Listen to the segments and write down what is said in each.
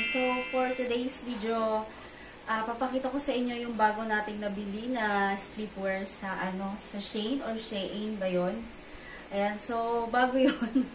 So, for today's video, papakita ko sa inyo yung bago nating nabili na sleepwear sa sa Shein or Shein ba yun? Ayan, so bago yun,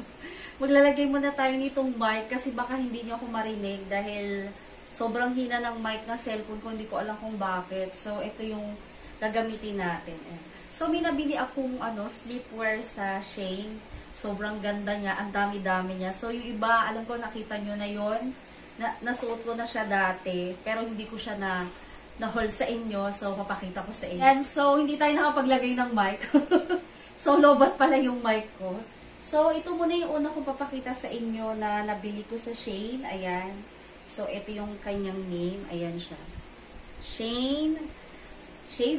maglalagay muna tayo nitong mic kasi baka hindi nyo ako marinig dahil sobrang hina ng mic ng cellphone ko, hindi ko alam kung bakit. So, ito yung gagamitin natin. Ayan. So, may nabili akong sleepwear sa Shein. Sobrang ganda niya, ang dami-dami niya. So, yung iba, alam ko, nakita nyo na yun. Nasuot ko na siya dati, pero hindi ko siya na-haul sa inyo. So, papakita ko sa inyo. And so, hindi tayo nakapaglagay ng mic. So, lobat pala yung mic ko. So, ito muna yung una kong papakita sa inyo na nabili ko sa Shein. Ayan. So, ito yung kanyang name. Ayan siya. Shein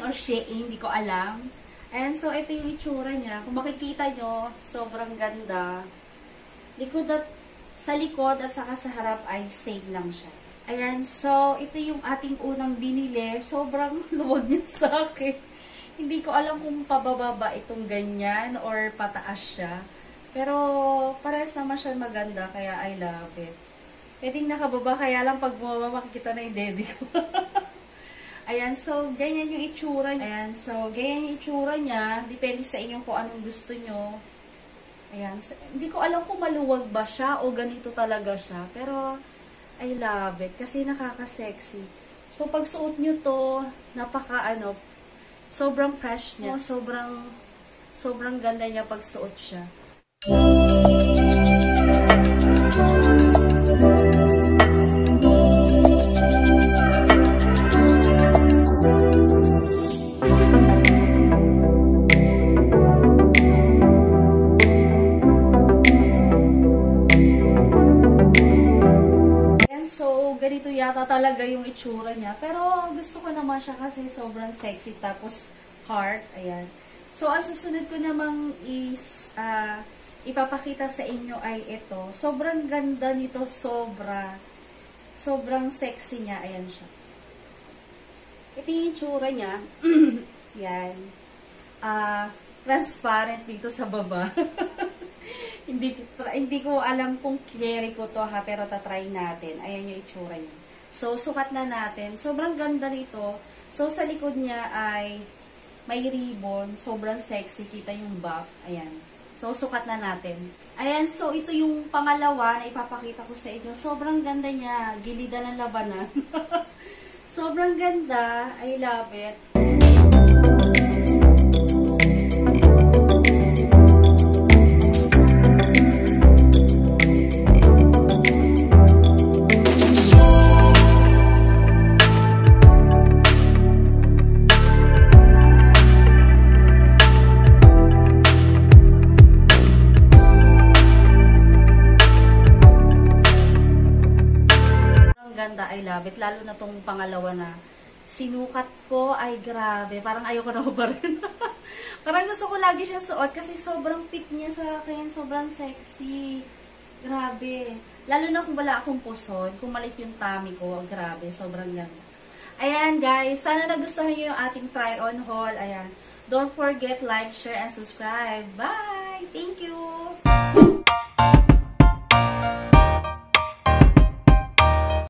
or Shein, hindi ko alam. And so, ito yung itsura niya. Kung makikita nyo, sobrang ganda. Sa likod at saka sa harap ay same lang siya. Ayan, so ito yung ating unang binili. Sobrang luwag niya sa akin. Hindi ko alam kung pababa itong ganyan or pataas siya. Pero parehas naman siya maganda, kaya I love it. Pwedeng nakababa, kaya lang pag bumaba makikita na yung dede ko. Ayan, so ganyan yung itsura niya. Ayan, so ganyan yung itsura niya. Depende sa inyo kung anong gusto nyo. Ayan, so, hindi ko alam kung maluwag ba siya o ganito talaga siya. Pero, I love it. Kasi nakaka-sexy. So, pag suot nyo to, sobrang fresh niya. Sobrang ganda niya pag suot siya. Ganito yata talaga yung itsura niya. Pero gusto ko naman siya kasi sobrang sexy. Tapos heart. Ayan. So, ang susunod ko namang ipapakita sa inyo ay ito. Sobrang ganda nito. Sobrang sexy niya. Ayan siya. Ito yung itsura niya. Yan. Transparent dito sa baba. Hindi ko alam kung carry ko to ha, pero tatry natin. Ayan yung itsura niya. So, sukat na natin. Sobrang ganda nito. So, sa likod niya ay may ribbon. Sobrang sexy. Kita yung back. Ayan. So, sukat na natin. Ayan, so ito yung pangalawa na ipapakita ko sa inyo. Sobrang ganda niya. Gilida ng labanan. Sobrang ganda. I love it. Ganda, I love it. Lalo na tong pangalawa na sinukat ko, ay grabe. Parang ayoko na ba rin. Parang gusto ko lagi siya suot kasi sobrang fit niya sa akin. Sobrang sexy. Grabe. Lalo na kung wala akong puson, kung maliit yung tummy ko, grabe. Sobrang ganda. Ayan guys, sana nagustuhan niyo yung ating try on haul. Ayan. Don't forget like, share, and subscribe. Bye! Thank you!